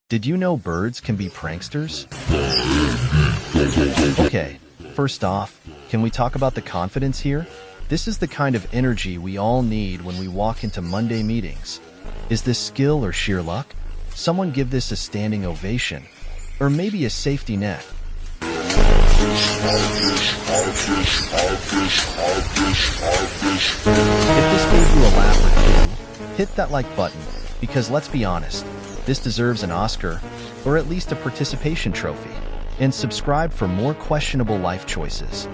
Did you know birds can be pranksters? Okay, first off, can we talk about the confidence here? This is the kind of energy we all need when we walk into Monday meetings. Is this skill or sheer luck? Someone give this a standing ovation, or maybe a safety net. If this gave you a laugh or two, hit that like button, because let's be honest, this deserves an Oscar, or at least a participation trophy. And subscribe for more questionable life choices.